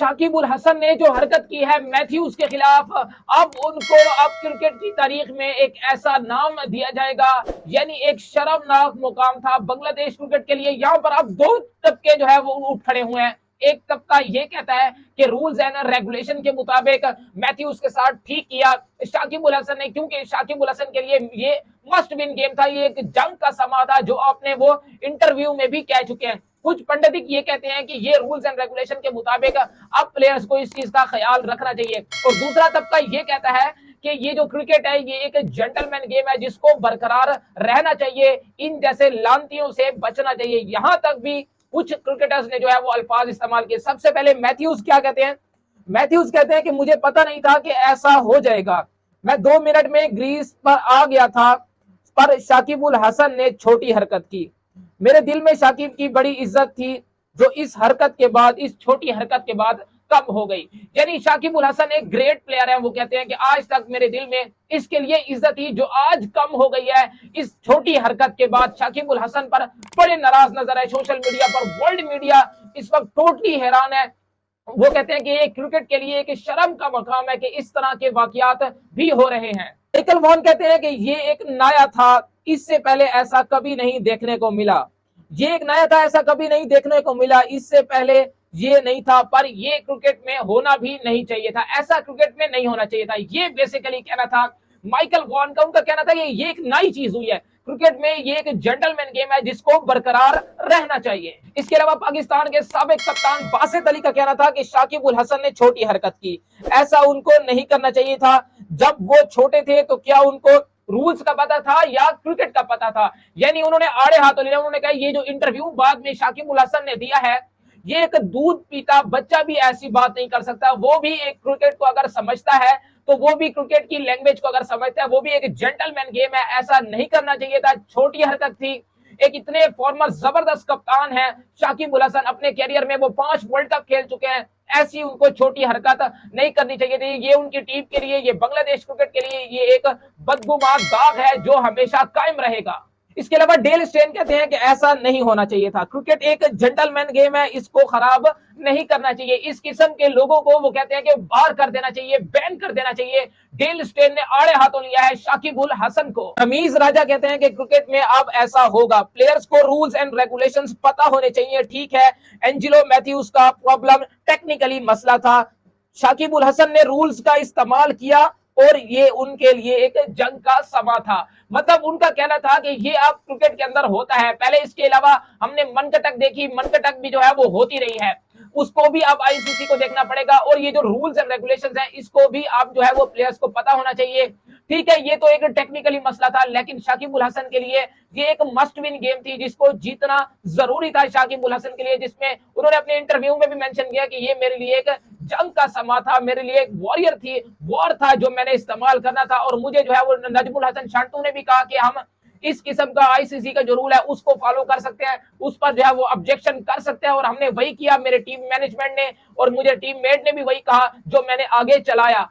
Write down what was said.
शाकिब उल हसन ने जो हरकत की है मैथ्यूज के खिलाफ, अब उनको अब क्रिकेट की तारीख में एक ऐसा नाम दिया जाएगा, यानी एक शर्मनाक मुकाम था बांग्लादेश क्रिकेट के लिए। यहाँ पर अब दो तबके जो है वो उठ खड़े हुए हैं। एक तबका ये कहता है कि रूल्स एंड रेगुलेशन के मुताबिक मैथ्यूज के साथ ठीक किया शाकिब उल हसन ने, क्योंकि शाकिब उल हसन के लिए ये मस्ट विन गेम था, ये एक जंग का समा था, जो आपने वो इंटरव्यू में भी कह चुके हैं। कुछ पंडित ये कहते हैं कि ये रूल्स एंड रेगुलेशन के मुताबिक अब प्लेयर्स को इस चीज का ख्याल रखना चाहिए। और दूसरा तबका ये कहता है कि ये जो क्रिकेट है ये एक जेंटलमैन गेम है, जिसको बरकरार रहना चाहिए, इन जैसे लानतियों से बचना चाहिए। यहां तक भी कुछ क्रिकेटर्स ने जो है वो अल्फाज इस्तेमाल किए। सबसे पहले मैथ्यूज क्या कहते हैं? मैथ्यूज कहते हैं कि मुझे पता नहीं था कि ऐसा हो जाएगा, मैं 2 मिनट में ग्रीस पर आ गया था, पर शाकिब उल हसन ने छोटी हरकत की। मेरे दिल में शाकिब की बड़ी इज्जत थी, जो इस हरकत के बाद, इस छोटी हरकत के बाद कम हो गई। यानी शाकिब उल हसन एक ग्रेट प्लेयर है। वो कहते हैं कि आज तक मेरे दिल में इसके लिए इज्जत थी, जो आज कम हो गई है इस छोटी हरकत के बाद। शाकिब उल हसन पर बड़े नाराज नजर है सोशल मीडिया पर, वर्ल्ड मीडिया इस वक्त टोटली हैरान है। वो कहते हैं कि ये क्रिकेट के लिए एक शर्म का मकाम है कि इस तरह के वाकयात भी हो रहे हैं। माइकल वॉन कहते हैं कि ये एक नया था, इससे पहले ऐसा कभी नहीं देखने को मिला। ये एक नया था, ऐसा कभी नहीं देखने को मिला, इससे पहले ये नहीं था, पर ये क्रिकेट में होना भी नहीं चाहिए था, ऐसा क्रिकेट में नहीं होना चाहिए था। ये बेसिकली कहना था माइकल वॉन का। उनका कहना था कि ये एक नई चीज हुई है क्रिकेट में, ये एक जेंटलमैन गेम है जिसको बरकरार रहना चाहिए। इसके अलावा पाकिस्तान के साबिक कप्तान बासित अली का कहना था कि शाकिब उल हसन ने छोटी हरकत की, ऐसा उनको नहीं करना चाहिए था। जब वो छोटे थे तो क्या उनको रूल्स का पता था या क्रिकेट का पता था? यानी उन्होंने आड़े हाथों लिया। उन्होंने कहा ये जो इंटरव्यू बाद में शाकिब उल हसन ने दिया है, ये एक दूध पीता बच्चा भी ऐसी बात नहीं कर सकता। वो भी एक क्रिकेट को अगर समझता है तो वो भी क्रिकेट की लैंग्वेज को अगर समझता है, वो भी एक जेंटलमैन गेम है, ऐसा नहीं करना चाहिए था, छोटी हरकत थी। एक इतने फॉर्मर जबरदस्त कप्तान है शाकिब उल हसन, अपने कैरियर में वो 5 वर्ल्ड कप खेल चुके हैं, ऐसी उनको छोटी हरकत नहीं करनी चाहिए थी। ये उनकी टीम के लिए, ये बांग्लादेश क्रिकेट के लिए ये एक बदगुमान दाग है जो हमेशा कायम रहेगा। इसके अलावा डेल स्टेन कहते हैं कि ऐसा नहीं होना चाहिए था, क्रिकेट एक जेंटलमैन गेम है, इसको खराब नहीं करना चाहिए। इस किस्म के लोगों को वो कहते हैं कि बाहर कर देना चाहिए, बैन कर देना चाहिए। डेल स्टेन ने आड़े हाथों लिया है शाकिब उल हसन को। रमीज राजा कहते हैं कि क्रिकेट में अब ऐसा होगा, प्लेयर्स को रूल्स एंड रेगुलेशंस पता होने चाहिए। ठीक है, एंजिलो मैथ्यूज का प्रॉब्लम टेक्निकली मसला था, शाकिब उल हसन ने रूल्स का इस्तेमाल किया और ये उनके लिए एक जंग का समा था। मतलब उनका कहना था कि ये अब क्रिकेट के अंदर होता है। पहले इसके अलावा हमने मनकटक देखी, मनकटक भी जो है वो होती रही है, उसको भी अब आईसीसी को देखना पड़ेगा। और ये जो रूल्स एंड रेगुलेशंस हैं, इसको भी अब जो है वो प्लेयर्स को पता होना चाहिए। ठीक है, ये तो एक टेक्निकली मसला था, लेकिन शाकिब उल हसन के लिए ये एक मस्ट विन गेम थी, जिसको जीतना जरूरी था शाकिब उल हसन के लिए। जिसमें उन्होंने अपने इंटरव्यू में भी मेंशन किया कि ये मेरे लिए एक जंग का समा था, मेरे लिए एक वॉरियर थी, वॉर था जो मैंने इस्तेमाल करना था। और मुझे जो है वो नजमुल हसन शांटू ने भी कहा कि हम इस किस्म का आईसीसी का जो रूल है उसको फॉलो कर सकते हैं, उस पर जो है वो ऑब्जेक्शन कर सकते हैं। और हमने वही किया, मेरे टीम मैनेजमेंट ने और मुझे टीम मेट ने भी वही कहा जो मैंने आगे चलाया।